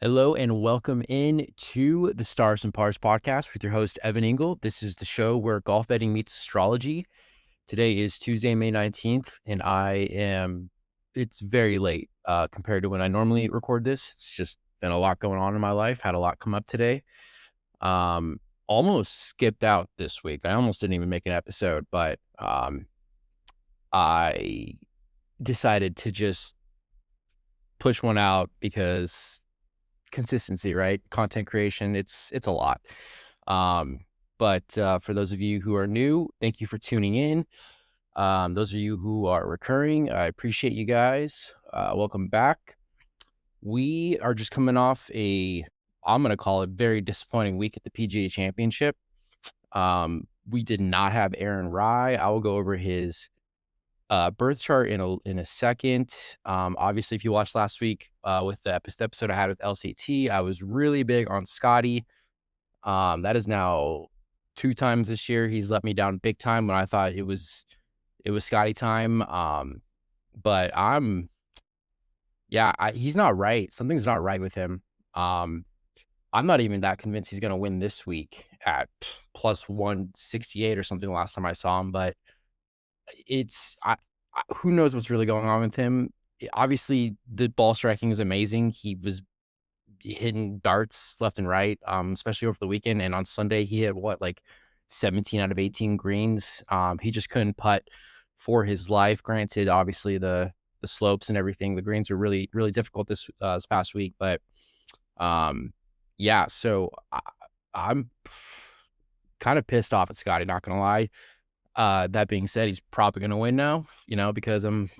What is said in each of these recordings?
Hello and welcome in to the Stars and Pars podcast with your host, Evan Engel. This is the show where golf betting meets astrology. Today is Tuesday, May 19th, and it's very late compared to when I normally record this. It's just been a lot going on in my life, had a lot come up today. Almost skipped out this week. I almost didn't even make an episode, but I decided to just push one out because consistency, right? Content creation, it's a lot. But for those of you who are new, thank you for tuning in. Those of you who are recurring, I appreciate you guys. Welcome back. We are just coming off I'm going to call it very disappointing week at the PGA Championship. We did not have Aaron Rai. I will go over his birth chart in a second. Obviously, if you watched last week with the episode I had with LCT, I was really big on Scottie. That is now 2 times this year he's let me down big time when I thought it was Scottie time. But he's not right. Something's not right with him. I'm not even that convinced he's going to win this week at plus 168 or something last time I saw him, but who knows what's really going on with him. Obviously, the ball striking is amazing. He was hitting darts left and right, especially over the weekend. And on Sunday, he hit 17 out of 18 greens. He just couldn't putt for his life. Granted, obviously the slopes and everything, the greens were really, really difficult this past week. But so I'm kind of pissed off at Scottie, not gonna lie. That being said, he's probably going to win now, because I'm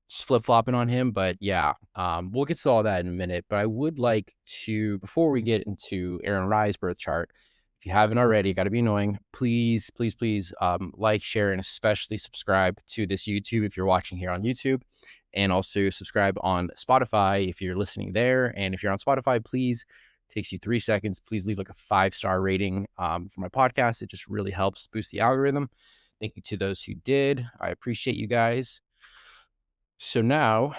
just flip-flopping on him. But yeah, we'll get to all that in a minute. But I would like to, before we get into Aaron Rai's birth chart, if you haven't already, got to be annoying, please, please, please like, share, and especially subscribe to this YouTube if you're watching here on YouTube. And also subscribe on Spotify if you're listening there. And if you're on Spotify, please, takes you 3 seconds. Please leave a 5-star rating for my podcast. It just really helps boost the algorithm. Thank you to those who did. I appreciate you guys. So now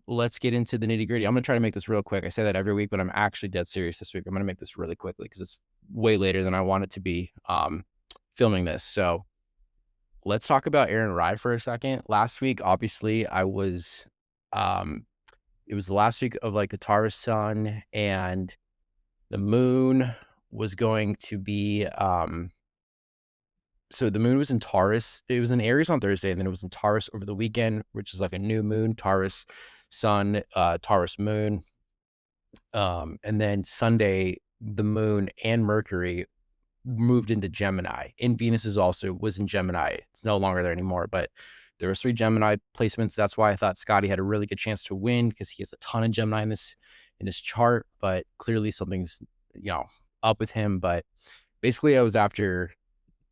let's get into the nitty gritty. I'm going to try to make this real quick. I say that every week, but I'm actually dead serious this week. I'm going to make this really quickly because it's way later than I want it to be filming this. So let's talk about Aaron Rai for a second. Last week, obviously, it was the last week of the Taurus sun, and the moon was going to be, so the moon was in Taurus. It was in Aries on Thursday, and then it was in Taurus over the weekend, which is like a new moon, Taurus sun, Taurus moon. And then Sunday, the moon and Mercury moved into Gemini. And Venus was in Gemini. It's no longer there anymore, but there were 3 Gemini placements. That's why I thought Scottie had a really good chance to win, because he has a ton of Gemini in his chart, but clearly something's up with him. But basically,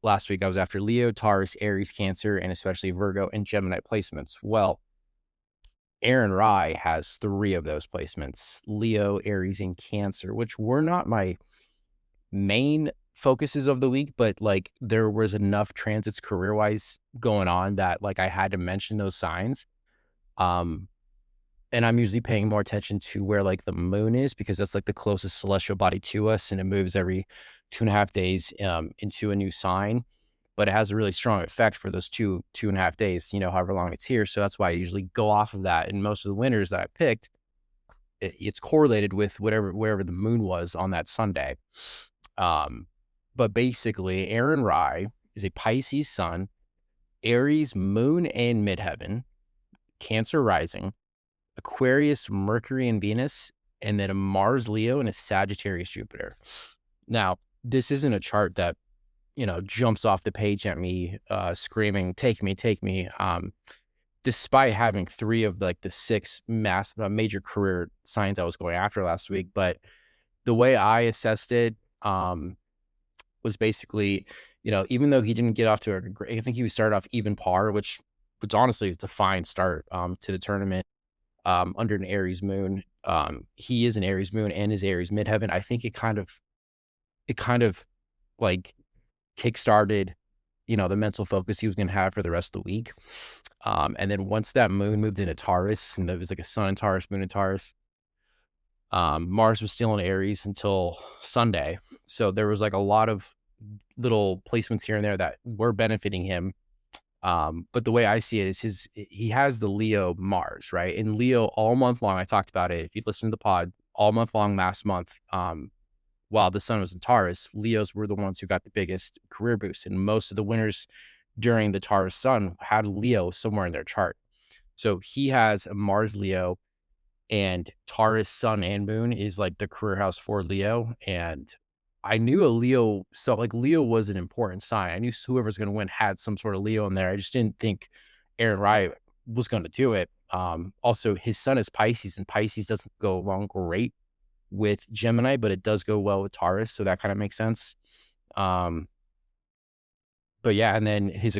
last week I was after Leo, Taurus, Aries, Cancer, and especially Virgo and Gemini placements. Well, Aaron Rai has 3 of those placements: Leo, Aries, and Cancer, which were not my main focuses of the week, but there was enough transits career-wise going on that I had to mention those signs. And I'm usually paying more attention to where the moon is, because that's the closest celestial body to us, and it moves every 2.5 days into a new sign. But it has a really strong effect for those 2.5 days, however long it's here. So that's why I usually go off of that. And most of the winners that I picked, it's correlated with wherever the moon was on that Sunday. But basically, Aaron Rai is a Pisces sun, Aries moon and midheaven, Cancer rising, Aquarius, Mercury, and Venus, and then a Mars, Leo, and a Sagittarius, Jupiter. Now, this isn't a chart that, jumps off the page at me, screaming, take me, take me. Despite having 3 of the 6 major career signs I was going after last week. But the way I assessed it was basically, even though he didn't get off to a great, I think he started off even par, which honestly, it's a fine start to the tournament. Under an Aries moon. He is an Aries moon and is Aries midheaven. I think it kind of kickstarted, the mental focus he was going to have for the rest of the week. And then once that moon moved into Taurus, and there was a sun in Taurus, moon in Taurus, Mars was still in Aries until Sunday. So there was like a lot of little placements here and there that were benefiting him. But the way I see it is he has the Leo Mars, right? And Leo all month long, I talked about it. If you listen to the pod all month long last month, while the sun was in Taurus, Leos were the ones who got the biggest career boost. And most of the winners during the Taurus sun had Leo somewhere in their chart. So he has a Mars Leo, and Taurus sun and moon is like the career house for Leo. And I knew a Leo, so like Leo was an important sign. I knew whoever's going to win had some sort of Leo in there. I just didn't think Aaron Rai was going to do it. Also, his sun is Pisces, and Pisces doesn't go along great with Gemini, but it does go well with Taurus, so that kind of makes sense. But yeah, and then his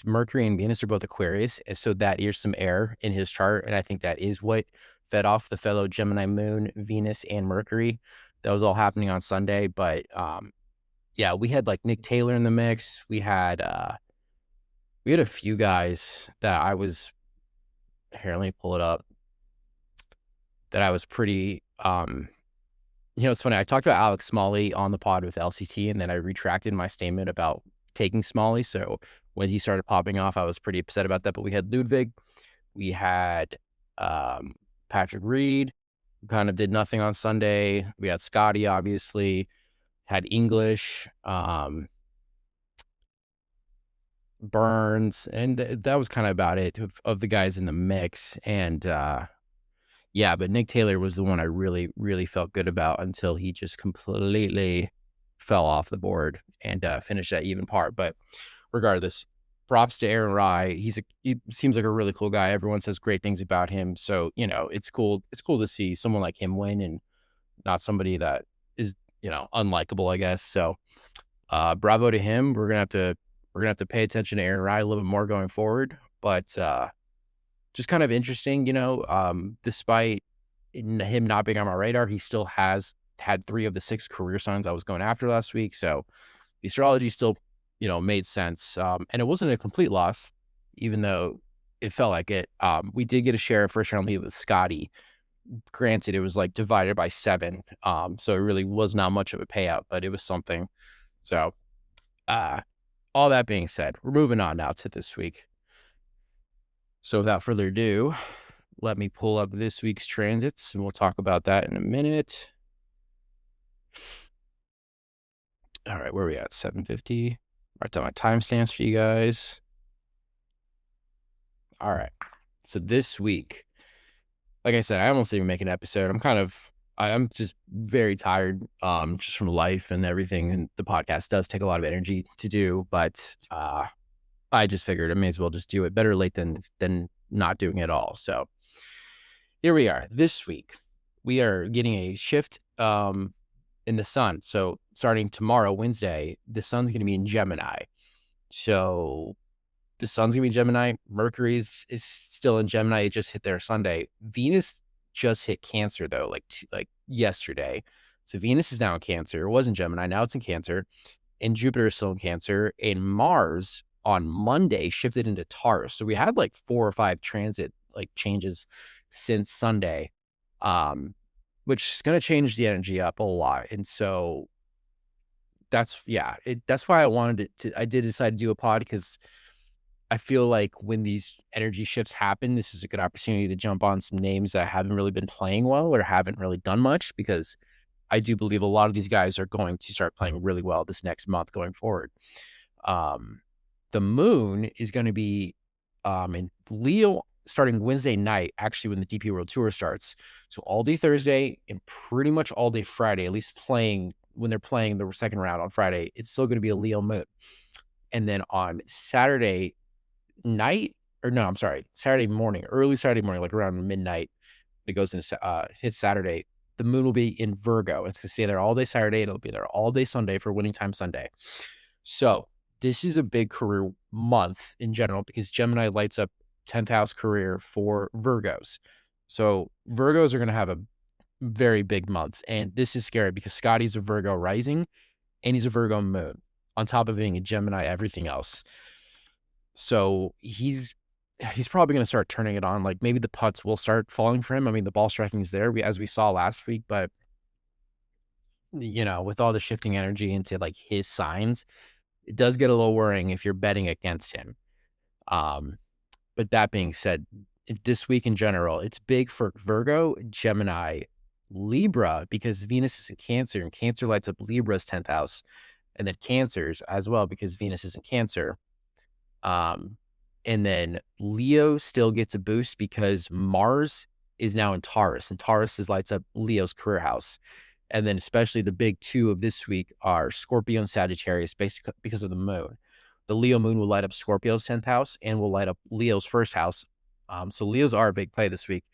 Mercury and Venus are both Aquarius, and so that is some air in his chart, and I think that is what fed off the fellow Gemini moon, Venus, and Mercury. That was all happening on Sunday, but yeah, we had like Nick Taylor in the mix. We had a few guys that I was here. Let me pull it up. That I was pretty. It's funny. I talked about Alex Smalley on the pod with LCT, and then I retracted my statement about taking Smalley. So when he started popping off, I was pretty upset about that. But we had Ludwig, we had Patrick Reed, who kind of did nothing on Sunday. We had Scottie, obviously, had English, Burns, and that was kind of about it of the guys in the mix. And yeah, but Nick Taylor was the one I really, really felt good about until he just completely fell off the board and finished at even par. But regardless, props to Aaron Rai. He seems like a really cool guy. Everyone says great things about him. So, it's cool. It's cool to see someone like him win and not somebody that is, unlikable, I guess. So bravo to him. We're gonna have to pay attention to Aaron Rai a little bit more going forward. But just kind of interesting, despite him not being on my radar, he still has had 3 of the 6 career signs I was going after last week. So the astrology still, made sense. And it wasn't a complete loss, even though it felt like it. We did get a share of first round lead with Scottie. Granted, it was like divided by 7. So it really was not much of a payout, but it was something. So all that being said, we're moving on now to this week. So without further ado, let me pull up this week's transits, and we'll talk about that in a minute. All right, where are we at? 7:50. Write down my timestamps for you guys. All right. So this week, like I said, I almost didn't make an episode. I'm just very tired, just from life and everything. And the podcast does take a lot of energy to do, but I just figured I may as well just do it. Better late than not doing it at all. So here we are. This week, we are getting a shift in the sun. So starting tomorrow, Wednesday, the sun's going to be in Gemini. So the sun's going to be Gemini. Mercury is still in Gemini. It just hit there Sunday. Venus just hit Cancer, though, like yesterday. So Venus is now in Cancer. It was in Gemini. Now it's in Cancer. And Jupiter is still in Cancer. And Mars on Monday shifted into Taurus. So we had like 4 or 5 transit like changes since Sunday, which is going to change the energy up a lot. And so that's why I did decide to do a pod, because I feel like when these energy shifts happen, this is a good opportunity to jump on some names that haven't really been playing well or haven't really done much, because I do believe a lot of these guys are going to start playing really well this next month going forward. The moon is going to be in Leo starting Wednesday night, actually, when the DP World Tour starts. So all day Thursday and pretty much all day Friday, at least when they're playing the second round on Friday, it's still going to be a Leo moon. And then on Saturday morning, early Saturday morning, like around midnight, it goes into hits Saturday, the moon will be in Virgo. It's going to stay there all day Saturday. It'll be there all day Sunday for winning time Sunday. So this is a big career month in general, because Gemini lights up 10th house career for Virgos. So Virgos are going to have a very big month. And this is scary because Scottie's a Virgo rising and he's a Virgo moon on top of being a Gemini, everything else. So he's he's probably going to start turning it on. Like maybe the putts will start falling for him. I mean, the ball striking is there, as we saw last week, but with all the shifting energy into like his signs, it does get a little worrying if you're betting against him. But that being said, this week in general, it's big for Virgo, Gemini, Libra, because Venus is in Cancer, and Cancer lights up Libra's 10th house, and then Cancer's as well because Venus is in Cancer. And then Leo still gets a boost because Mars is now in Taurus, and Taurus lights up Leo's career house. And then especially the big two of this week are Scorpio and Sagittarius, basically because of the moon. The Leo moon will light up Scorpio's 10th house and will light up Leo's first house. So Leo's are a big play this week.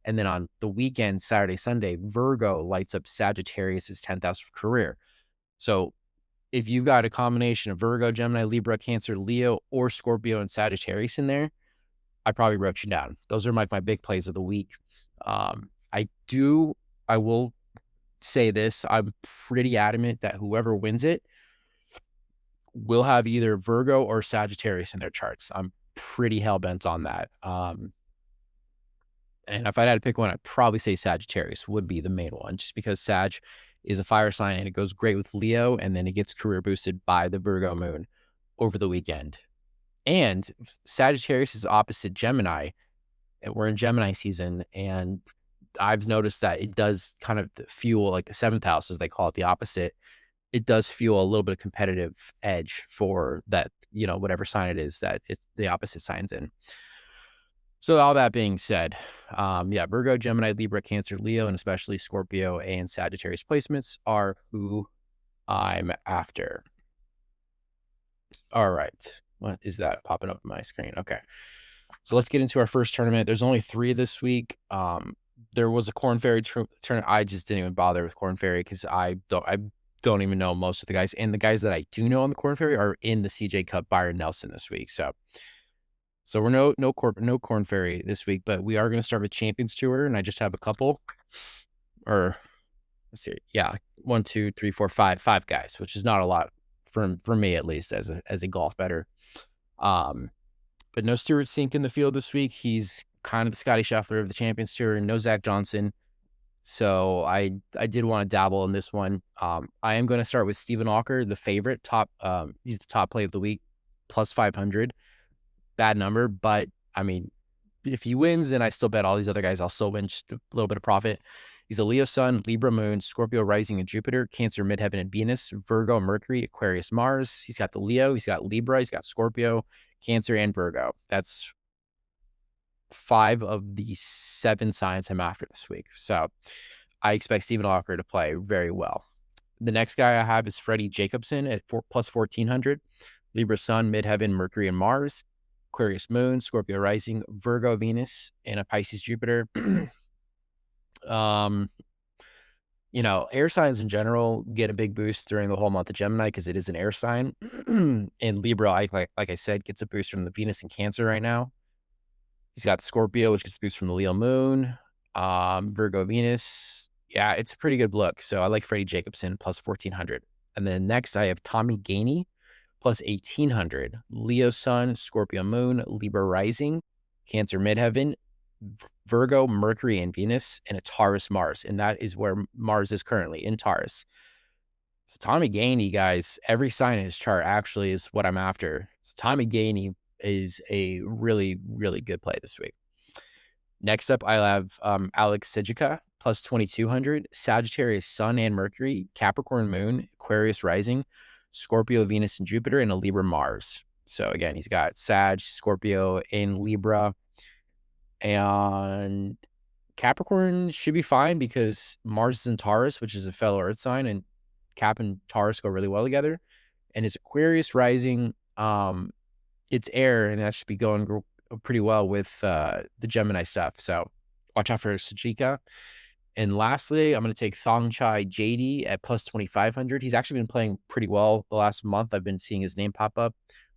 And then on the weekend, Saturday, Sunday, Virgo lights up Sagittarius' 10th house of career. So if you've got a combination of Virgo, Gemini, Libra, Cancer, Leo, or Scorpio and Sagittarius in there, I probably wrote you down. Those are my big plays of the week. I will say this. I'm pretty adamant that whoever wins it will have either Virgo or Sagittarius in their charts. I'm pretty hell-bent on that. And if I had to pick one, I'd probably say Sagittarius would be the main one, just because Sag is a fire sign and it goes great with Leo, and then it gets career boosted by the Virgo moon over the weekend. And Sagittarius is opposite Gemini, and we're in Gemini season, and I've noticed that it does kind of fuel, like the 7th house, as they call it, the opposite. It does fuel a little bit of competitive edge for that, whatever sign it is that it's the opposite signs in. So all that being said, Virgo, Gemini, Libra, Cancer, Leo, and especially Scorpio and Sagittarius placements are who I'm after. All right. What is that popping up on my screen? Okay. So let's get into our first tournament. There's only 3 this week. There was a Corn Ferry tournament. I just didn't even bother with Corn Ferry because I don't even know most of the guys. And the guys that I do know on the Corn Ferry are in the CJ Cup, Byron Nelson this week. So we're no Corn Ferry this week, but we are going to start with Champions Tour, and I just have a couple, or let's see, 1, 2, 3, 4, 5 guys, which is not a lot for me, at least as a golf bettor. But no Stuart Sink in the field this week. He's kind of the Scottie Scheffler of the Champions Tour, and no Zach Johnson. So I did want to dabble in this one. I am going to start with Stephen Walker, the favorite he's the top play of the week, plus 500. Bad number, but I mean, if he wins and I still bet all these other guys, I'll still win just a little bit of profit. He's a Leo Sun, Libra Moon, Scorpio Rising and Jupiter, Cancer Midheaven and Venus, Virgo Mercury, Aquarius Mars. He's got the Leo, he's got Libra, he's got Scorpio, Cancer, and Virgo. That's 5 of the 7 signs I'm after this week. So I expect Stephen Walker to play very well. The next guy I have is Freddie Jacobson at plus 1,400. Libra Sun, Midheaven, Mercury, and Mars. Aquarius Moon, Scorpio Rising, Virgo Venus, and a Pisces Jupiter. Air signs in general get a big boost during the whole month of Gemini because it is an air sign. And Libra, like I said, gets a boost from the Venus and Cancer right now. He's got Scorpio, which gets a boost from the Leo Moon. Virgo Venus. Yeah, it's a pretty good look. So I like Freddie Jacobson plus 1,400. And then next I have Tommy Gainey plus 1,800. Leo Sun, Scorpio Moon, Libra Rising, Cancer Midheaven, Virgo, Mercury, and Venus, and a Taurus Mars. And that is where Mars is currently, in Taurus. So Tommy Gainey, guys, every sign in his chart actually is what I'm after. So Tommy Gainey is a really, really good play this week. Next up, I have Alex Sejika, plus 2,200. Sagittarius Sun and Mercury, Capricorn Moon, Aquarius Rising, Scorpio, Venus, and Jupiter, and a Libra Mars. So again, he's got Sag, Scorpio, and Libra. And Capricorn should be fine because Mars is in Taurus, which is a fellow Earth sign, and Cap and Taurus go really well together. And his Aquarius Rising, it's air, and that should be going pretty well with the Gemini stuff. So watch out for Sejika. And lastly, I'm going to take Thongchai JD at plus 2,500. He's actually been playing pretty well the last month. I've been seeing his name pop up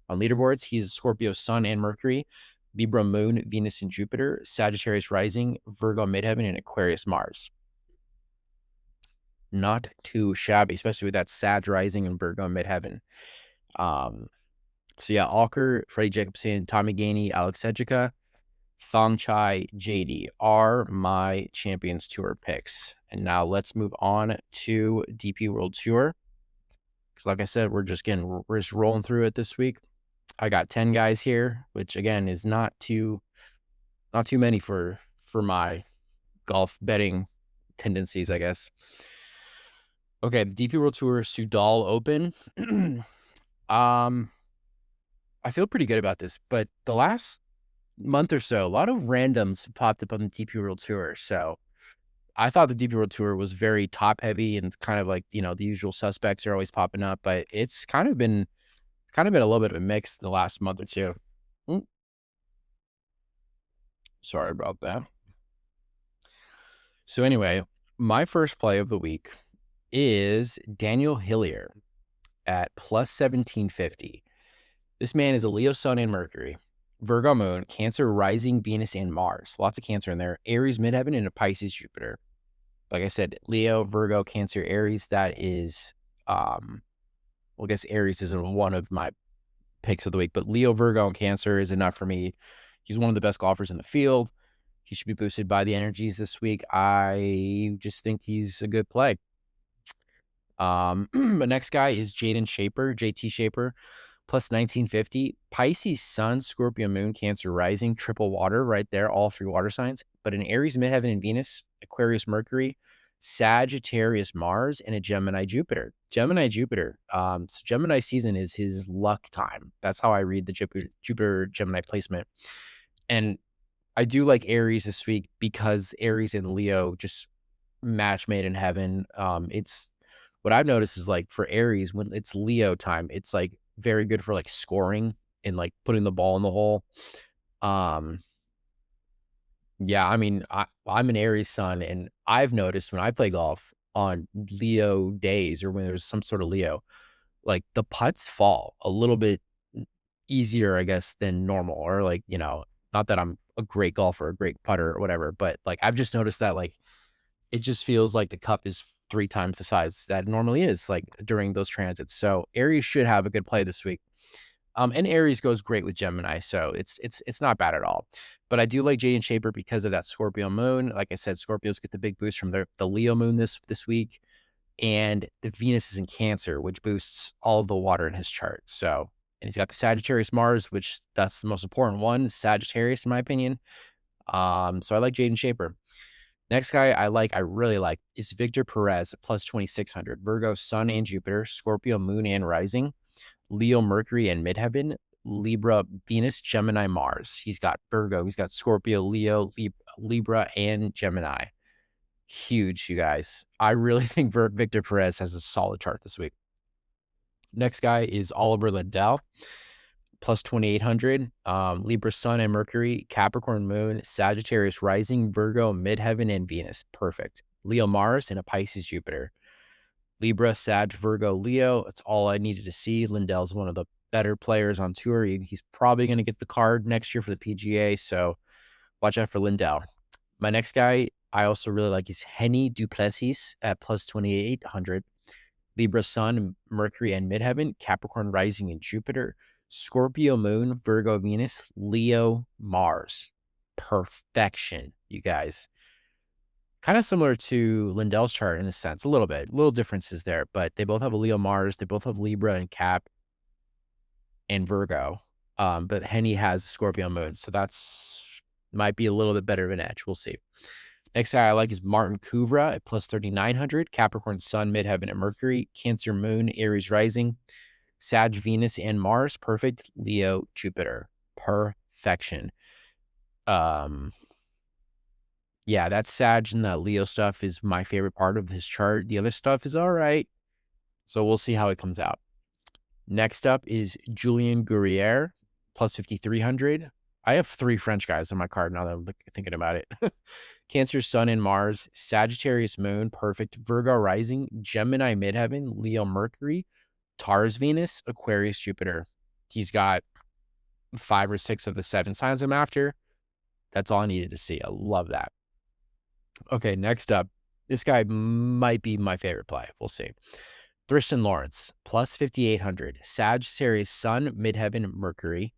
on leaderboards. He's Scorpio Sun and Mercury, Libra Moon, Venus and Jupiter, Sagittarius Rising, Virgo Midheaven, and Aquarius Mars. Not too shabby, especially with that Sag Rising and Virgo Midheaven. So yeah, Alker, Freddie Jacobson, Tommy Gainey, Alex Sejika. Thongchai, JD are my Champions Tour picks. And now let's move on to DP World Tour. Because like I said, we're just rolling through it this week. I got 10 guys here, which again is not too many for my golf betting tendencies, I guess. Okay, the DP World Tour Soudal Open. I feel pretty good about this, but the last month or so, a lot of randoms popped up on the DP World Tour. So I thought the DP World Tour was very top heavy and kind of like, the usual suspects are always popping up, but it's kind of been a little bit of a mix the last month or two. Sorry about that. So anyway, my first play of the week is Daniel Hillier at plus 1750. This man is a Leo Sun and Mercury, Virgo Moon, Cancer Rising, Venus, and Mars. Lots of Cancer in there. Aries Midheaven and a Pisces Jupiter. Like I said, Leo, Virgo, Cancer, Aries. That is, I guess Aries isn't one of my picks of the week, but Leo, Virgo, and Cancer is enough for me. He's one of the best golfers in the field. He should be boosted by the energies this week. I just think he's a good play. The next guy is JT Shaper, plus 1950. Pisces Sun, Scorpio Moon, Cancer Rising, triple water right there, all three water signs. But an Aries Midheaven and Venus, Aquarius Mercury, Sagittarius Mars, and a Gemini Jupiter. So Gemini season is his luck time. That's how I read the Jupiter Gemini placement. And I do like Aries this week because Aries and Leo just match made in heaven. It's what I've noticed is like for Aries, when it's Leo time, it's like very good for like scoring and like putting the ball in the hole. Yeah, I mean, I'm an Aries sun, and I've noticed when I play golf on Leo days or when there's some sort of Leo, like the putts fall a little bit easier, I guess, than normal, or like, not that I'm a great golfer, a great putter or whatever, but like I've just noticed that like it just feels like the cup is 3 times the size that it normally is like during those transits. So Aries should have a good play this week. And Aries goes great with Gemini, so it's not bad at all. But I do like Jaden Shaper because of that Scorpio moon. Like I said, Scorpios get the big boost from the Leo moon this week, and the Venus is in Cancer, which boosts all of the water in his chart. So, and he's got the Sagittarius Mars, which that's the most important one, Sagittarius in my opinion. So I like Jaden Shaper. Next guy I really like is Victor Perez at plus 2600. Virgo Sun and Jupiter, Scorpio Moon and Rising, Leo Mercury and Midheaven, Libra Venus, Gemini Mars. He's got Virgo, he's got Scorpio, Leo, Libra, and Gemini. Huge, you guys. I really think Victor Perez has a solid chart this week. Next guy is Oliver Lindell, plus 2800. Libra Sun and Mercury, Capricorn Moon, Sagittarius Rising, Virgo, Midheaven, and Venus. Perfect. Leo Mars and a Pisces Jupiter. Libra, Sag, Virgo, Leo. That's all I needed to see. Lindell's one of the better players on tour. He's probably going to get the card next year for the PGA, so watch out for Lindell. My next guy I also really like is Henny Duplessis at plus 2800. Libra Sun, Mercury, and Midheaven, Capricorn Rising and Jupiter, Scorpio Moon, Virgo Venus, Leo Mars. Perfection, you guys. Kind of similar to Lindell's chart in a sense, a little differences there, but they both have a Leo Mars, they both have Libra and Cap and Virgo. But Henny has Scorpio Moon, so that's might be a little bit better of an edge. We'll see. Next guy I like is Martin Kuvra at plus 3900. Capricorn Sun, Midheaven, and Mercury, Cancer Moon, Aries Rising, Sag, Venus, and Mars. Perfect. Leo, Jupiter. Perfection. Yeah, that Sag and that Leo stuff is my favorite part of his chart. The other stuff is all right. So we'll see how it comes out. Next up is Julien Guerrier, plus 5,300. I have 3 French guys on my card now that I'm thinking about it. Cancer Sun and Mars, Sagittarius Moon, perfect. Virgo Rising, Gemini Midheaven, Leo Mercury, Taurus Venus, Aquarius Jupiter. He's got 5 or 6 of the 7 signs I'm after. That's all I needed to see. I love that. Okay, next up, this guy might be my favorite play. We'll see. Thriston Lawrence, plus 5,800. Sagittarius Sun, Midheaven, Mercury.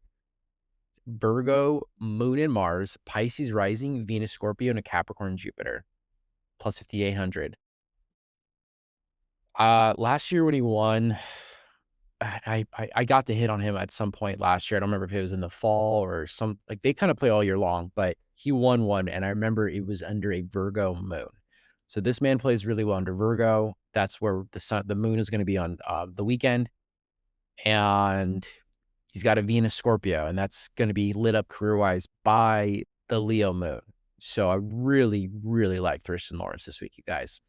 Virgo, Moon and Mars, Pisces rising, Venus, Scorpio, and a Capricorn, Jupiter, plus 5,800. Last year when he won, I got to hit on him at some point last year. I don't remember if it was in the fall or some, like they kind of play all year long, but he won one, and I remember it was under a Virgo moon. So this man plays really well under Virgo. That's where the moon is going to be on the weekend, and he's got a Venus Scorpio, and that's going to be lit up career-wise by the Leo moon. So I really, really like Thurston Lawrence this week, you guys.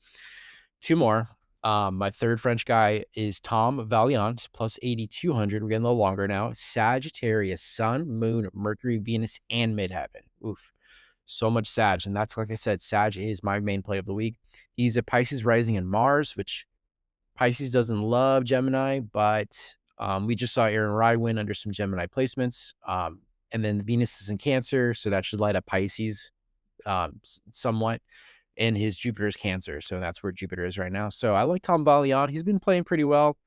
Two more. My third French guy is Tom Valiant, plus 8,200. We're getting a little longer now. Sagittarius, Sun, Moon, Mercury, Venus, and Midheaven. Oof. So much Sag. And that's, like I said, Sag is my main play of the week. He's a Pisces rising in Mars, which Pisces doesn't love Gemini, but we just saw Aaron Rai win under some Gemini placements. And then Venus is in Cancer, so that should light up Pisces somewhat. And his Jupiter is Cancer, so that's where Jupiter is right now. So I like Tom Valiant. He's been playing pretty well.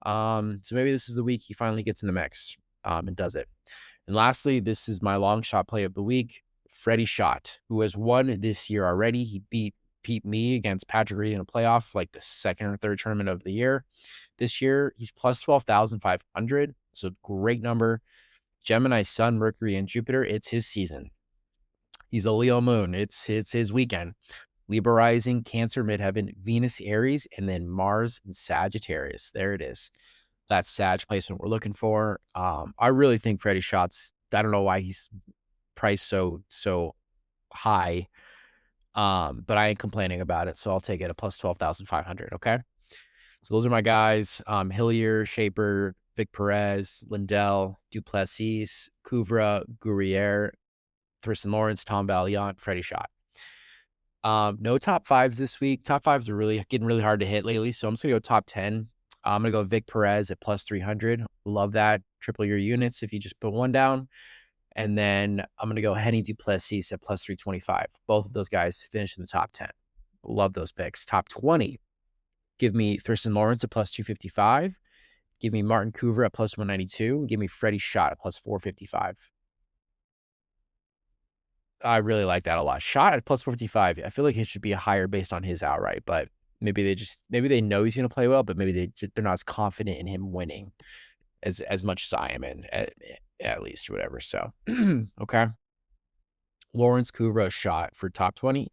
So maybe this is the week he finally gets in the mix and does it. And lastly, this is my long shot play of the week, Freddie Schott, who has won this year already. He beat me against Patrick Reed in a playoff, like the second or third tournament of the year. This year, he's plus 12,500. So great number. Gemini, Sun, Mercury, and Jupiter. It's his season. He's a Leo moon. It's his weekend. Libra rising, Cancer, Midheaven, Venus, Aries, and then Mars and Sagittarius. There it is. That's Sag placement we're looking for. I really think Freddie Schott's, I don't know why he's priced so high, but I ain't complaining about it, so I'll take it at plus 12,500, okay? So those are my guys. Hillier, Shaper, Vic Perez, Lindell, Duplessis, Kuvra, Gurrier, Thurston Lawrence, Tom Valiant, Freddie Schott. No top fives this week. Top fives are getting really hard to hit lately, so I'm just gonna go top 10. I'm gonna go Vic Perez at plus 300. Love that. Triple your units if you just put one down. And then I'm gonna go Henny Duplessis at plus 325. Both of those guys finish in the top 10. Love those picks. Top 20. Give me Thurston Lawrence at plus 255. Give me Martin Kuvra at plus 192. Give me Freddie Schott at plus 455. I really like that a lot. Schott at plus 455. I feel like it should be higher based on his outright, but maybe they know he's going to play well, but maybe they're not as confident in him winning as much as I am in at least, or whatever. So, okay. Lawrence, Kuvra, Schott for top 20.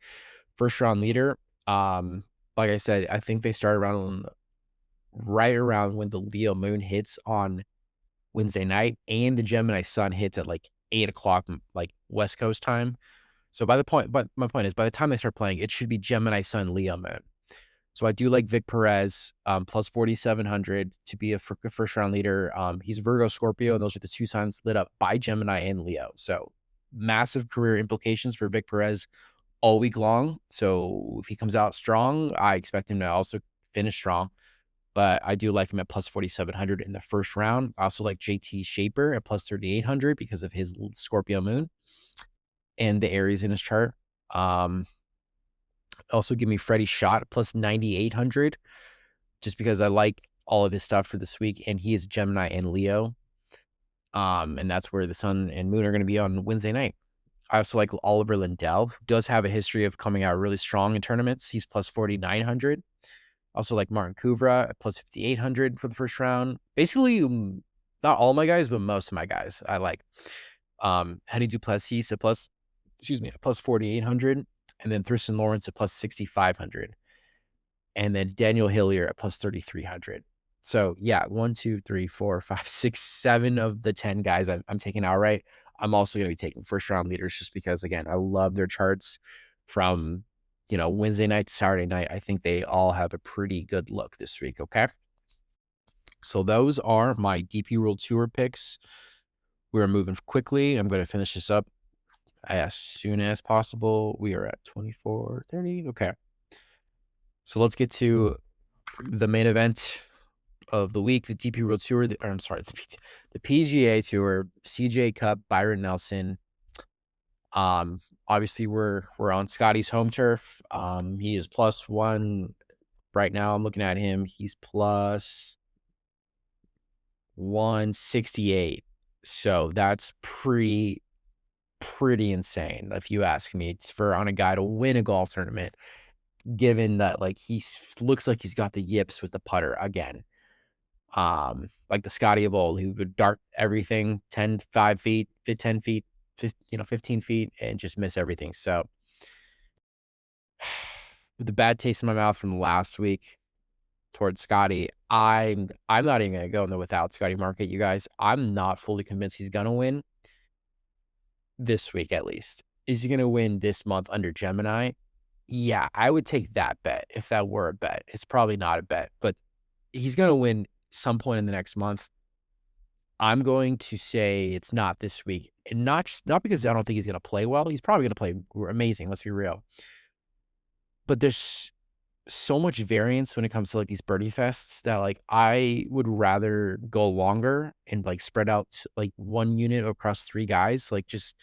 First round leader. Like I said, I think they start right around when the Leo moon hits on Wednesday night, and the Gemini sun hits at like 8 o'clock, like West Coast time. So my point is, by the time they start playing, it should be Gemini sun, Leo moon. So I do like Vic Perez, plus 4,700 to be a first round leader. He's Virgo, Scorpio, and those are the two signs lit up by Gemini and Leo. So massive career implications for Vic Perez all week long. So if he comes out strong, I expect him to also finish strong. But I do like him at plus 4,700 in the first round. I also like JT Shaper at plus 3,800 because of his Scorpio moon and the Aries in his chart. Also give me Freddie Schott at plus 9,800 just because I like all of his stuff for this week, and he is Gemini and Leo. And that's where the sun and moon are going to be on Wednesday night. I also like Oliver Lindell, who does have a history of coming out really strong in tournaments. He's plus 4,900. Also like Martin Kuvra at plus 5,800 for the first round. Basically, not all my guys, but most of my guys I like. Henny Duplessis at plus 4,800. And then Thurston Lawrence at plus 6,500. And then Daniel Hillier at plus 3,300. So yeah, 1, 2, 3, 4, 5, 6, 7 of the 10 guys I'm taking outright. I'm also going to be taking first round leaders just because, again, I love their charts from, Wednesday night to Saturday night. I think they all have a pretty good look this week. Okay. So those are my DP World Tour picks. We're moving quickly. I'm going to finish this up as soon as possible. We are at 24:30. Okay. So let's get to the main event of the week, the DP World Tour. The PGA Tour, CJ Cup, Byron Nelson. Obviously we're on Scottie's home turf. He is +1 right now. I'm looking at him. He's plus 168. So that's pretty insane, if you ask me. It's on a guy to win a golf tournament, given that like looks like he's got the yips with the putter again. Like the Scottie of old, who would dart everything 5 feet, 10 feet, 15 feet, and just miss everything. So with the bad taste in my mouth from last week towards Scottie, I'm not even gonna go in the without Scottie market, you guys. I'm not fully convinced he's gonna win this week, at least. Is he gonna win this month under Gemini? Yeah, I would take that bet if that were a bet. It's probably not a bet, but he's gonna win some point in the next month. I'm going to say it's not this week, and not because I don't think he's gonna play well. He's probably gonna play amazing. Let's be real. But there's so much variance when it comes to like these birdie fests that like I would rather go longer and like spread out like one unit across 3 guys, like just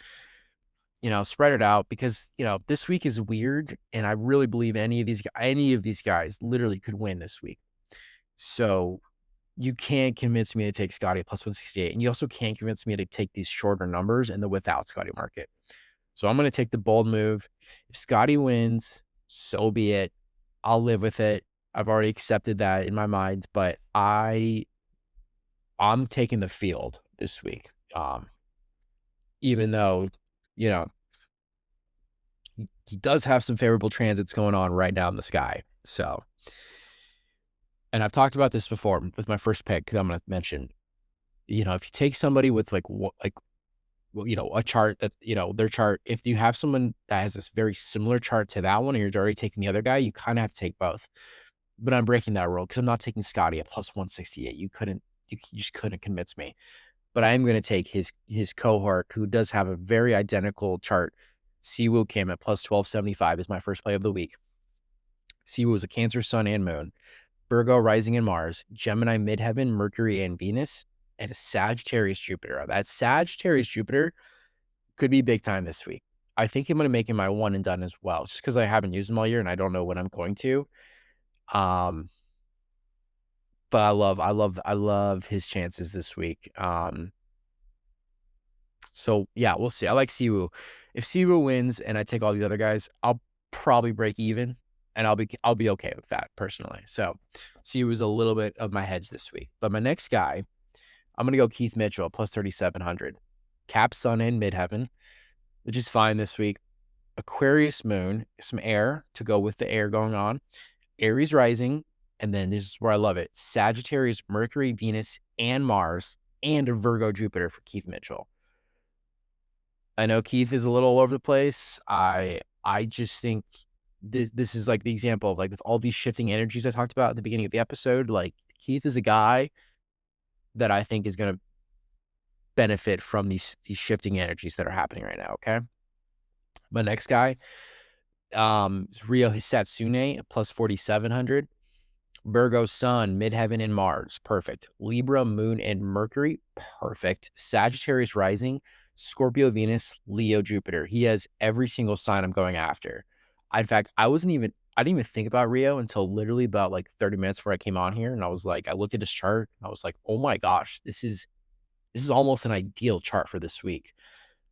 spread it out, because this week is weird, and I really believe any of these guys literally could win this week. So you can't convince me to take Scottie plus 168, and you also can't convince me to take these shorter numbers in the without Scottie market. So I'm going to take the bold move. If Scottie wins, so be it. I'll live with it. I've already accepted that in my mind, but I'm taking the field this week. Even though, he does have some favorable transits going on right now in the sky. So, and I've talked about this before with my first pick that I'm going to mention. If you take somebody with a chart that, their chart, if you have someone that has this very similar chart to that one, and you're already taking the other guy, you kind of have to take both. But I'm breaking that rule because I'm not taking Scottie at plus 168. You just couldn't convince me. But I am going to take his cohort, who does have a very identical chart. Siwoo Kim at plus 1275 is my first play of the week. Siwoo is a Cancer Sun and Moon, Virgo rising and Mars, Gemini midheaven, Mercury and Venus, and a Sagittarius Jupiter. That Sagittarius Jupiter could be big time this week. I think I'm going to make him my one and done as well, just because I haven't used him all year and I don't know when I'm going to. But I love his chances this week. So yeah, we'll see. I like Siwoo. If Siwoo wins and I take all these other guys, I'll probably break even, and I'll be okay with that personally. So Siwoo is a little bit of my hedge this week. But my next guy, I'm gonna go Keith Mitchell plus 3,700. Cap Sun in midheaven, which is fine this week. Aquarius Moon, some air to go with the air going on. Aries rising, and then this is where I love it: Sagittarius, Mercury, Venus, and Mars, and a Virgo Jupiter for Keith Mitchell. I know Keith is a little all over the place. I just think this is like the example of like with all these shifting energies I talked about at the beginning of the episode. Like Keith is a guy that I think is going to benefit from these shifting energies that are happening right now. Okay, my next guy is Ryo Hisatsune at plus 4,700. Virgo Sun, midheaven and Mars, perfect. Libra Moon and Mercury, perfect. Sagittarius rising, Scorpio Venus, Leo Jupiter. He has every single sign I'm going after. In fact, I didn't even think about Ryo until literally about like 30 minutes before I came on here, and I was like, I looked at his chart and I was like, oh my gosh, this is almost an ideal chart for this week.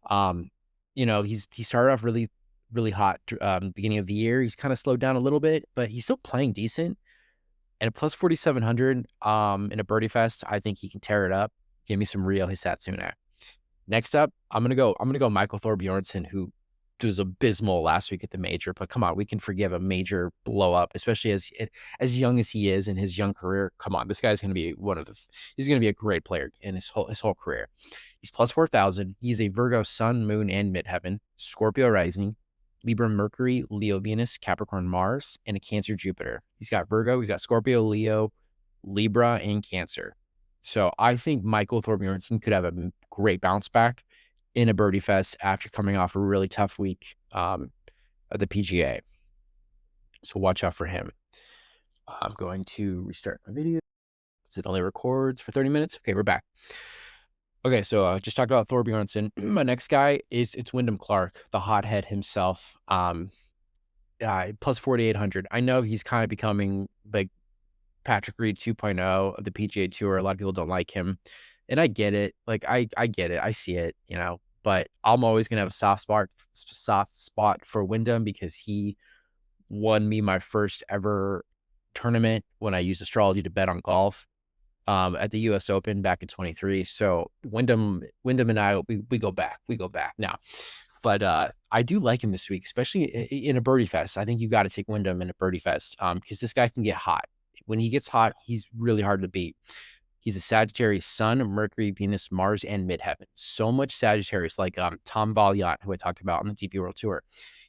He started off really, really hot beginning of the year. He's kind of slowed down a little bit, but he's still playing decent. And at plus 4,700 in a birdie fest, I think he can tear it up. Give me some Ryo Hisatsune. Next up, I'm gonna go Michael Thorbjornsen, who was abysmal last week at the major. But come on, we can forgive a major blow up, especially as young as he is in his young career. Come on, this guy's gonna be he's gonna be a great player in his whole career. He's plus 4,000. He's a Virgo Sun, Moon, and midheaven, Scorpio rising, Libra Mercury, Leo Venus, Capricorn Mars, and a Cancer Jupiter. He's got Virgo, he's got Scorpio, Leo, Libra, and Cancer. So I think Michael Thorbjornsen could have a great bounce back in a birdie fest after coming off a really tough week at the PGA. So watch out for him. I'm going to restart my video because it only records for 30 minutes. Okay, we're back. Okay, so just talked about Thorbjornsen. My next guy it's Wyndham Clark, the hothead himself. Plus 4,800. I know he's kind of becoming like Patrick Reed 2.0 of the PGA Tour. A lot of people don't like him. And I get it. Like I get it. I see it, you know, but I'm always gonna have a soft spot for Wyndham because he won me my first ever tournament when I used astrology to bet on golf at the US Open back in 23. So Wyndham and I we go back. We go back now. But I do like him this week, especially in a birdie fest. I think you got to take Wyndham in a birdie fest because this guy can get hot. When he gets hot, he's really hard to beat. He's a Sagittarius Sun, Mercury, Venus, Mars, and Midheaven. So much Sagittarius, like Tom Valiant, who I talked about on the DP World Tour.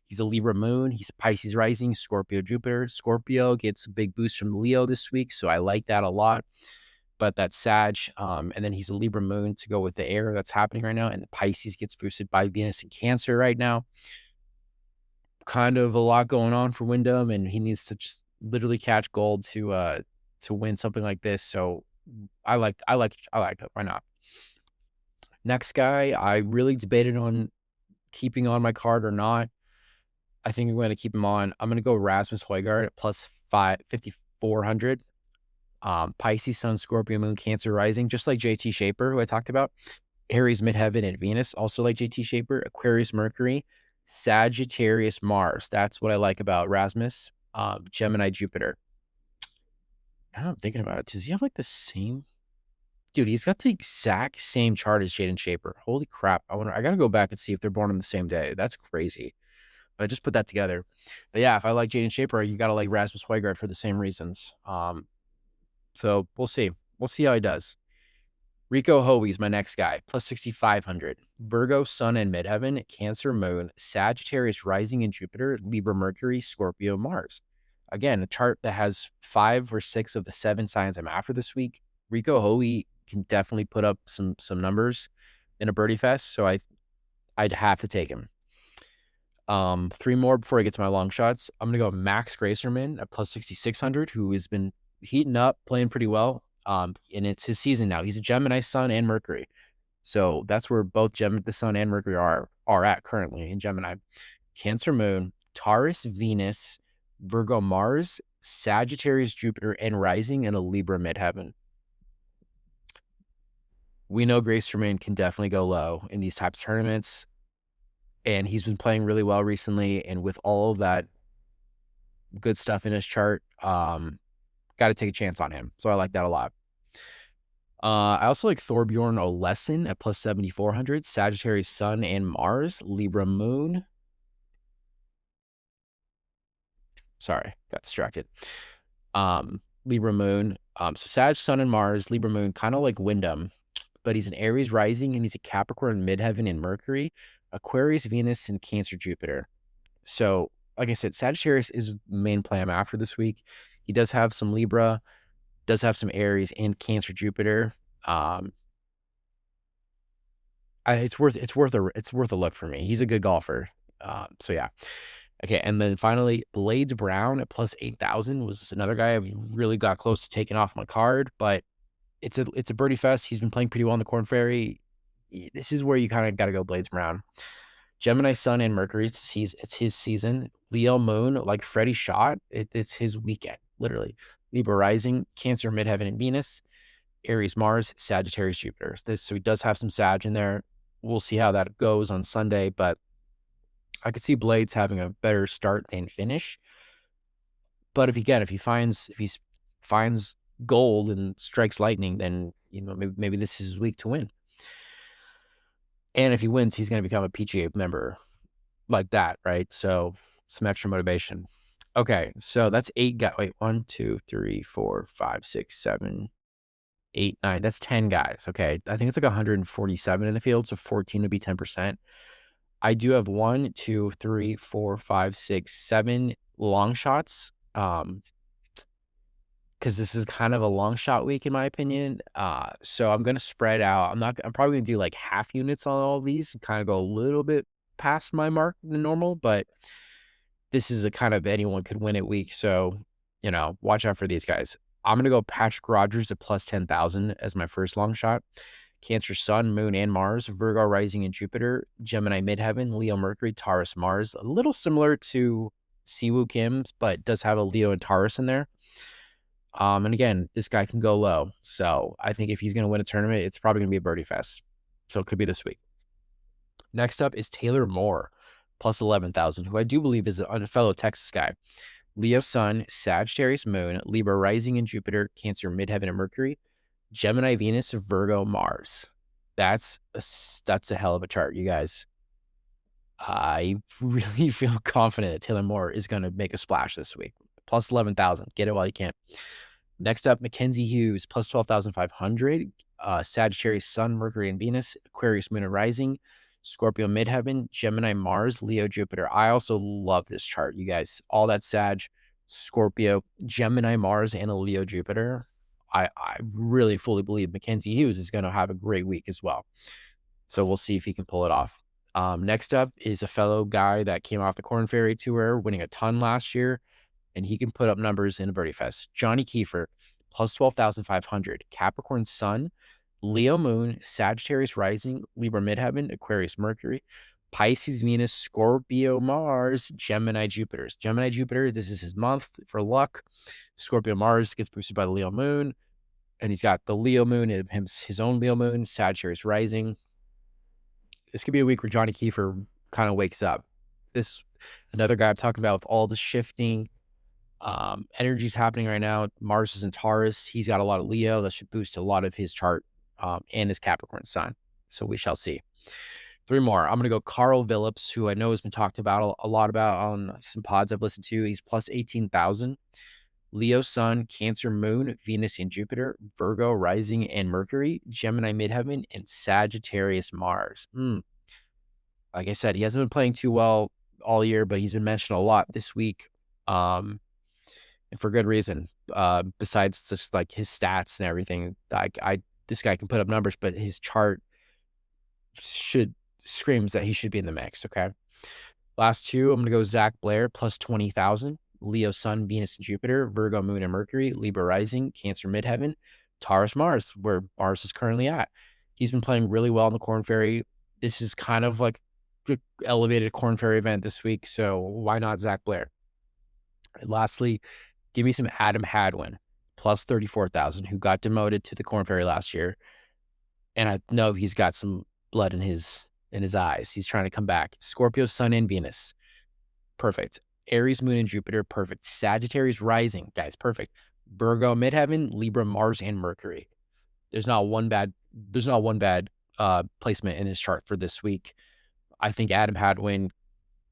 He's a Libra Moon. He's a Pisces Rising, Scorpio Jupiter. Scorpio gets a big boost from Leo this week, so I like that a lot. But that's Sag, and then he's a Libra Moon to go with the air that's happening right now, and the Pisces gets boosted by Venus and Cancer right now. Kind of a lot going on for Wyndham, and he needs to just literally catch gold to win something like this. So I like it. Why not? Next guy, I really debated on keeping on my card or not. I think I'm going to keep him on. I'm going to go Rasmus Højgaard at plus 5,400. Pisces, Sun, Scorpio, Moon, Cancer, Rising, just like JT Shaper, who I talked about. Aries, Midheaven, and Venus, also like JT Shaper. Aquarius, Mercury, Sagittarius, Mars. That's what I like about Rasmus. Gemini, Jupiter. Now I'm thinking about it. Does he have like the same? Dude, he's got the exact same chart as Jaden Shaper. Holy crap. I got to go back and see if they're born on the same day. That's crazy. But I just put that together. But yeah, if I like Jaden Shaper, you got to like Rasmus Højgaard for the same reasons. So we'll see. We'll see how he does. Rico Hoey's my next guy, plus 6,500. Virgo, Sun, and Midheaven, Cancer, Moon, Sagittarius, Rising, and Jupiter, Libra, Mercury, Scorpio, Mars. Again, a chart that has 5 or 6 of the 7 signs I'm after this week. Rico Hoey can definitely put up some numbers in a birdie fest, so I'd have to take him. 3 more before I get to my long shots. I'm gonna go Max Gracerman at plus 6,600, who has been heating up, playing pretty well. And it's his season now. He's a Gemini Sun and Mercury, so that's where both the Sun and Mercury are at currently in Gemini. Cancer Moon, Taurus Venus, Virgo Mars, Sagittarius Jupiter, and Rising in a Libra Midheaven. We know Gracerman can definitely go low in these types of tournaments, and he's been playing really well recently. And with all of that good stuff in his chart, got to take a chance on him. So I like that a lot. I also like Thorbjorn Olesen at plus 7,400, Sagittarius Sun and Mars, Libra Moon. Sorry, got distracted. Libra Moon. So Sag, Sun, and Mars, Libra Moon, kind of like Wyndham, but he's an Aries Rising and he's a Capricorn Midheaven and Mercury, Aquarius, Venus, and Cancer, Jupiter. So, like I said, Sagittarius is the main play I'm after this week. He does have some Libra, does have some Aries and Cancer, Jupiter. It's worth a look for me. He's a good golfer. So yeah. Okay, and then finally, Blades Brown at plus 8,000 was another guy I really got close to taking off my card, but it's a birdie fest. He's been playing pretty well in the Corn Ferry. This is where you kind of got to go Blades Brown. Gemini Sun and Mercury, it's his season. Leo Moon, like Freddie shot, it's his weekend, literally. Libra Rising, Cancer, Midheaven, and Venus. Aries, Mars, Sagittarius, Jupiter. So he does have some Sag in there. We'll see how that goes on Sunday, but I could see Blades having a better start than finish. But if he finds gold and strikes lightning, then maybe this is his week to win. And if he wins, he's going to become a PGA member like that, right? So some extra motivation. Okay, so that's 8 guys. Wait, 1, 2, 3, 4, 5, 6, 7, 8, 9. That's 10 guys. Okay, I think it's like 147 in the field, so 14 would be 10%. I do have 1, 2, 3, 4, 5, 6, 7 long shots. Because this is kind of a long shot week in my opinion. So I'm gonna spread out. I'm probably gonna do like half units on all of these and kind of go a little bit past my mark than normal, but this is a kind of anyone could win it week. So, watch out for these guys. I'm gonna go Patrick Rogers at plus 10,000 as my first long shot. Cancer Sun, Moon, and Mars, Virgo Rising and Jupiter, Gemini Midheaven, Leo Mercury, Taurus Mars. A little similar to Siwoo Kim's, but does have a Leo and Taurus in there. And again, this guy can go low. So I think if he's going to win a tournament, it's probably going to be a birdie fest. So it could be this week. Next up is Taylor Moore, plus 11,000, who I do believe is a fellow Texas guy. Leo Sun, Sagittarius Moon, Libra Rising and Jupiter, Cancer Midheaven and Mercury, Gemini Venus, Virgo Mars. That's a hell of a chart, you guys. I really feel confident that Taylor Moore is going to make a splash this week. Plus 11,000. Get it while you can. Next up, Mackenzie Hughes, plus 12,500. Sagittarius Sun, Mercury and Venus, Aquarius Moon and Rising, Scorpio Midheaven, Gemini Mars, Leo Jupiter. I also love this chart, you guys. All that Sag, Scorpio, Gemini Mars, and a Leo Jupiter. I really fully believe Mackenzie Hughes is going to have a great week as well. So we'll see if he can pull it off. Next up is a fellow guy that came off the Korn Ferry Tour, winning a ton last year, and he can put up numbers in a birdie fest. Johnny Kiefer, plus 12,500. Capricorn Sun, Leo Moon, Sagittarius Rising, Libra Midheaven, Aquarius Mercury, Pisces Venus, Scorpio Mars, Gemini Jupiter. Gemini Jupiter, this is his month for luck. Scorpio Mars gets boosted by the Leo Moon, and he's got the Leo Moon and his own Leo Moon, Sagittarius Rising. This could be a week where Johnny Kiefer kind of wakes up. This another guy I'm talking about with all the shifting energies happening right now. Mars is in Taurus. He's got a lot of Leo. That should boost a lot of his chart and his Capricorn Sun. So we shall see. 3 more. I'm going to go Carl Phillips, who I know has been talked about a lot about on some pods I've listened to. He's plus 18,000. Leo Sun, Cancer Moon, Venus and Jupiter, Virgo Rising and Mercury, Gemini Midheaven, and Sagittarius Mars. Like I said, he hasn't been playing too well all year, but he's been mentioned a lot this week, and for good reason. Besides just like his stats and everything, this guy can put up numbers, but his chart screams that he should be in the mix. Okay, last 2, I'm gonna go Zach Blair, plus 20,000. Leo Sun, Venus and Jupiter, Virgo Moon and Mercury, Libra Rising, Cancer Midheaven, Taurus Mars, where Mars is currently at. He's been playing really well on the Korn Ferry. This is kind of like the elevated Korn Ferry event this week, so why not Zach Blair? And lastly, give me some Adam Hadwin, plus 34,000, who got demoted to the Korn Ferry last year. And I know he's got some blood in his eyes. He's trying to come back. Scorpio Sun and Venus, perfect. Aries Moon and Jupiter, perfect. Sagittarius Rising, guys, perfect. Virgo Midheaven, Libra Mars and Mercury. There's not one bad placement in his chart for this week. I think Adam Hadwin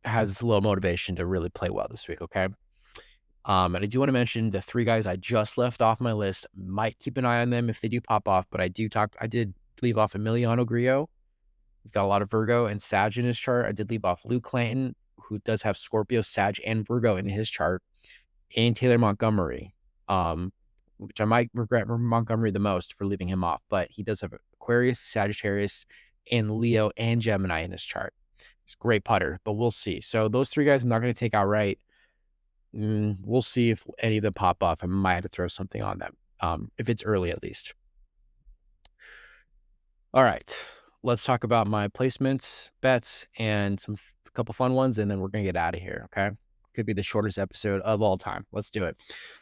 has a little motivation to really play well this week. Okay. And I do want to mention the 3 guys I just left off my list. Might keep an eye on them if they do pop off, but I did leave off Emiliano Grillo. He's got a lot of Virgo and Sag in his chart. I did leave off Luke Clanton, who does have Scorpio, Sag, and Virgo in his chart, and Taylor Montgomery, which I might regret Montgomery the most for leaving him off, but he does have Aquarius, Sagittarius, and Leo and Gemini in his chart. He's a great putter, but we'll see. So those 3 guys I'm not going to take outright. We'll see if any of them pop off. I might have to throw something on them, if it's early at least. All right, let's talk about my placements, bets, and a couple fun ones, and then we're going to get out of here, okay? Could be the shortest episode of all time. Let's do it.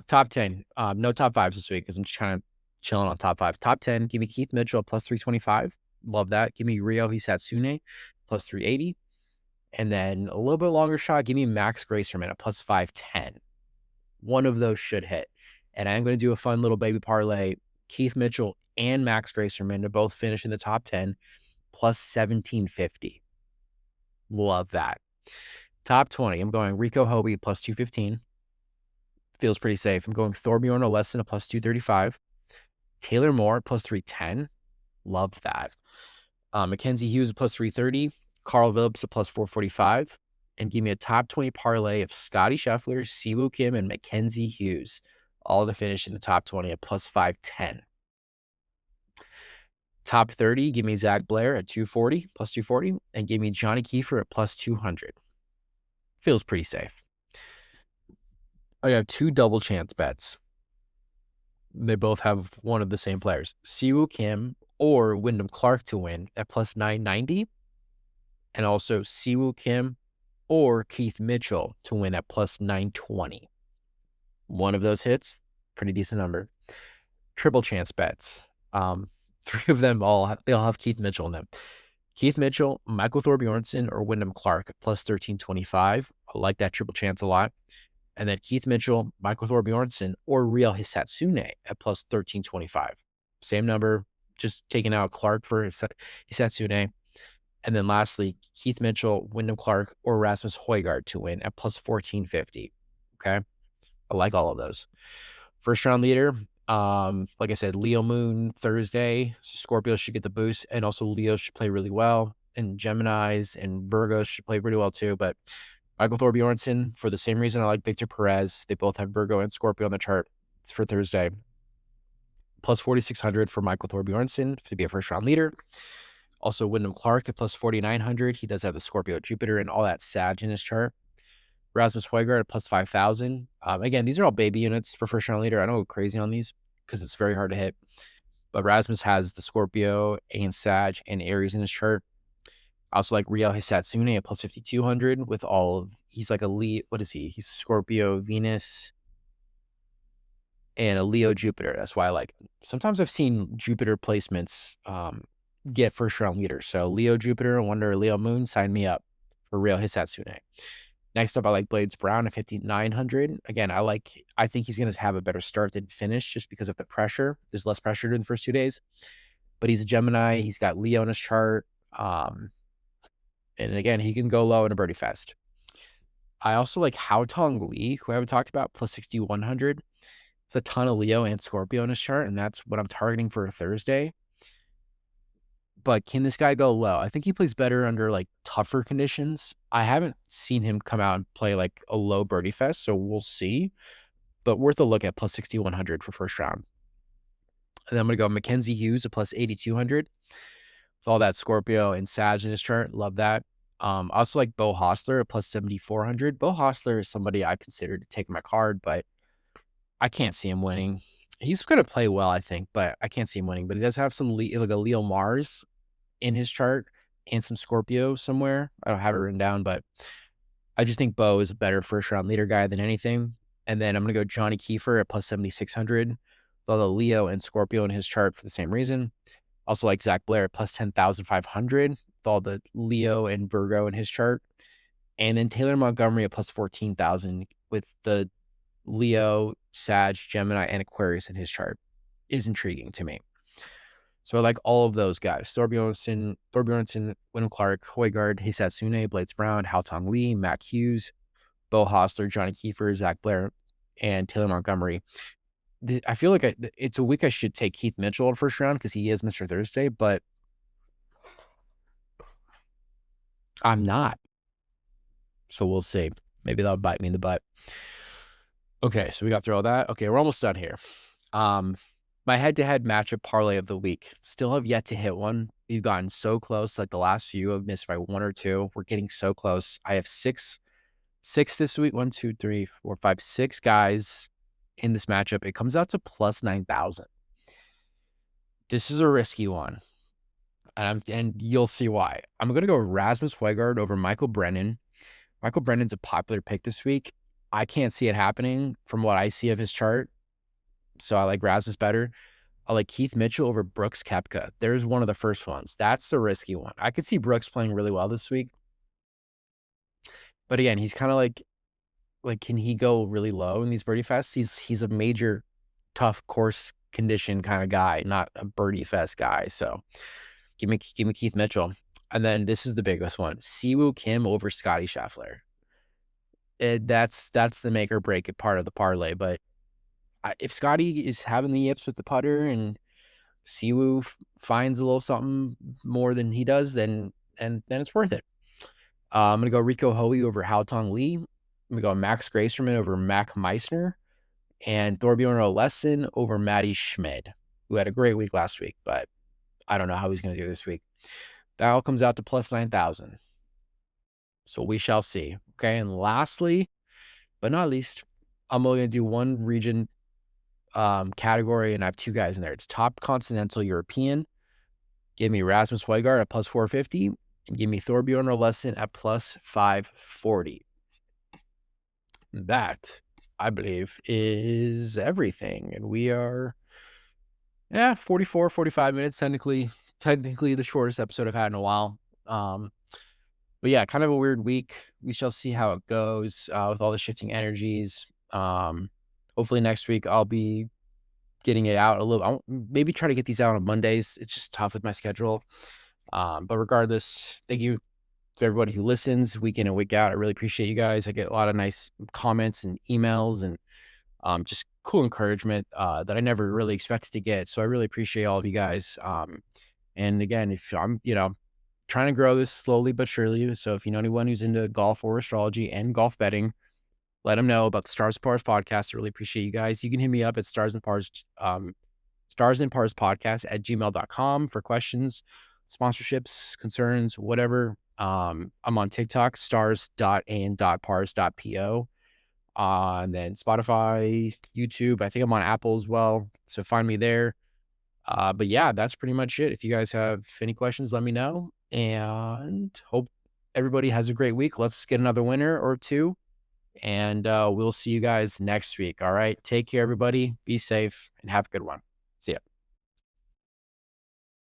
Top 10. No top 5s this week because I'm just kind of chilling on top 5. Top 10, give me Keith Mitchell, plus 325. Love that. Give me Ryo Hisatsune, plus 380. And then a little bit longer shot, give me Max Gracerman at plus 510. One of those should hit. And I'm going to do a fun little baby parlay. Keith Mitchell and Max Gracerman to both finish in the top 10, plus 1750. Love that. Top 20, I'm going Rico Hobie, plus 215. Feels pretty safe. I'm going Thorbjorn Olesen, a plus 235. Taylor Moore, plus 310. Love that. Mackenzie Hughes, a plus 330. Carl Phillips, a plus 445. And give me a top 20 parlay of Scottie Scheffler, Siwoo Kim, and Mackenzie Hughes, all to finish in the top 20 at plus 510. Top 30, give me Zach Blair at 240, plus 240, and give me Johnny Kiefer at plus 200. Feels pretty safe. I have 2 double chance bets. They both have one of the same players. Siwoo Kim or Wyndham Clark to win at plus 990. And also Siwoo Kim or Keith Mitchell to win at plus 920. One of those hits, pretty decent number. Triple chance bets. 3 of them they all have Keith Mitchell in them. Keith Mitchell, Michael Thorbjornsen, or Wyndham Clark at plus 1325. I like that triple chance a lot. And then Keith Mitchell, Michael Thorbjornsen, or Ryo Hisatsune at plus 1325. Same number, just taking out Clark for Hisatsune. And then lastly, Keith Mitchell, Wyndham Clark, or Rasmus Højgaard to win at plus 1450. Okay. I like all of those. First round leader, like I said, Leo Moon Thursday. So Scorpios should get the boost, and also Leo should play really well, and Geminis and Virgos should play pretty well too. But Michael Thorbjornsen, for the same reason I like Victor Perez, they both have Virgo and Scorpio on the chart. It's for Thursday. Plus 4,600 for Michael Thorbjornsen to be a first round leader. Also, Wyndham Clark at plus 4,900. He does have the Scorpio Jupiter and all that Sag in his chart. Rasmus Højgaard at plus 5,000. Again, these are all baby units for first round leader. I don't go crazy on these because it's very hard to hit. But Rasmus has the Scorpio and Sag and Aries in his chart. I also like Ryo Hisatsune at plus 5,200 with all of, he's like a Leo, what is he? He's Scorpio, Venus, and a Leo Jupiter. That's why I like him. Sometimes I've seen Jupiter placements get first round leaders. So Leo Jupiter, Wonder Leo Moon, sign me up for Ryo Hisatsune. Next up, I like Blades Brown at 5,900. Again, I think he's going to have a better start than finish just because of the pressure. There's less pressure during the first 2 days. But he's a Gemini. He's got Leo in his chart. And again, he can go low in a birdie fest. I also like Haotong Li, who I haven't talked about, plus 6,100. It's a ton of Leo and Scorpio in his chart, and that's what I'm targeting for Thursday. But can this guy go low? I think he plays better under like tougher conditions. I haven't seen him come out and play like a low birdie fest, so we'll see. But worth a look at plus 6,100 for first round. And then I'm going to go Mackenzie Hughes at plus 8,200. With all that Scorpio and Sag in his chart. Love that. I also like Bo Hostler at plus 7,400. Bo Hostler is somebody I consider to take my card, but I can't see him winning. He's going to play well, I think, but I can't see him winning. But he does have some like a Leo Mars in his chart and some Scorpio somewhere. I don't have it written down, but I just think Bo is a better first round leader guy than anything. And then I'm going to go Johnny Kiefer at plus 7,600 with all the Leo and Scorpio in his chart for the same reason. Also like Zach Blair at plus 10,500 with all the Leo and Virgo in his chart. And then Taylor Montgomery at plus 14,000 with the Leo, Sag, Gemini, and Aquarius in his chart is intriguing to me. So I like all of those guys. Thorbjornsen, Wyndham Clark, Højgaard, Hisatsune, Blades Brown, Haotong Li, Mac Hughes, Bo Hostler, Johnny Kiefer, Zach Blair, and Taylor Montgomery. I feel like it's a week I should take Keith Mitchell in first round because he is Mr. Thursday, but I'm not. So we'll see. Maybe that'll bite me in the butt. Okay, so we got through all that. Okay, we're almost done here. My head-to-head matchup parlay of the week. Still have yet to hit one. We've gotten so close. Like the last few, I've missed by 1 or 2. We're getting so close. I have six this week. 1, 2, 3, 4, 5, 6 guys in this matchup. It comes out to plus 9,000. This is a risky one. And you'll see why. I'm going to go Rasmus Højgaard over Michael Brennan. Michael Brennan's a popular pick this week. I can't see it happening from what I see of his chart. So I like Rasmus better. I like Keith Mitchell over Brooks Koepka. There's one of the first ones. That's the risky one. I could see Brooks playing really well this week. But again, he's kind of like can he go really low in these birdie fests? He's a major tough course condition kind of guy, not a birdie fest guy. So give me Keith Mitchell. And then this is the biggest one. Siwoo Kim over Scottie Scheffler. That's the make or break part of the parlay. But if Scottie is having the yips with the putter and Siwoo finds a little something more than he does, then it's worth it. I'm going to go Rico Hoey over Haotong Li. I'm going to go Max Gracerman over Mac Meissner. And Thorbjorn Olesen over Matty Schmid, who had a great week last week, but I don't know how he's going to do this week. That all comes out to plus 9,000. So we shall see. Okay, and lastly, but not least, I'm only going to do one region category, and I have 2 guys in there. It's top continental European. Give me Rasmus Højgaard at plus 450, and give me Thorbjorn Olesen at plus 540. That I believe, is everything. And we are, 44, 45 minutes, technically the shortest episode I've had in a while. But yeah, kind of a weird week. We shall see how it goes with all the shifting energies. Hopefully next week I'll be getting it out a little. I'll maybe try to get these out on Mondays. It's just tough with my schedule. But regardless, thank you to everybody who listens week in and week out. I really appreciate you guys. I get a lot of nice comments and emails and just cool encouragement that I never really expected to get. So I really appreciate all of you guys. And again, if I'm, trying to grow this slowly but surely. So if you know anyone who's into golf or astrology and golf betting, let them know about the Stars and Pars podcast. I really appreciate you guys. You can hit me up at Stars and Pars podcast at gmail.com for questions, sponsorships, concerns, whatever. I'm on TikTok, stars.and.pars.po. And then Spotify, YouTube. I think I'm on Apple as well. So find me there. But yeah, that's pretty much it. If you guys have any questions, let me know. And hope everybody has a great week. Let's get another winner or two. And we'll see you guys next week. All right. Take care, everybody. Be safe and have a good one. See ya.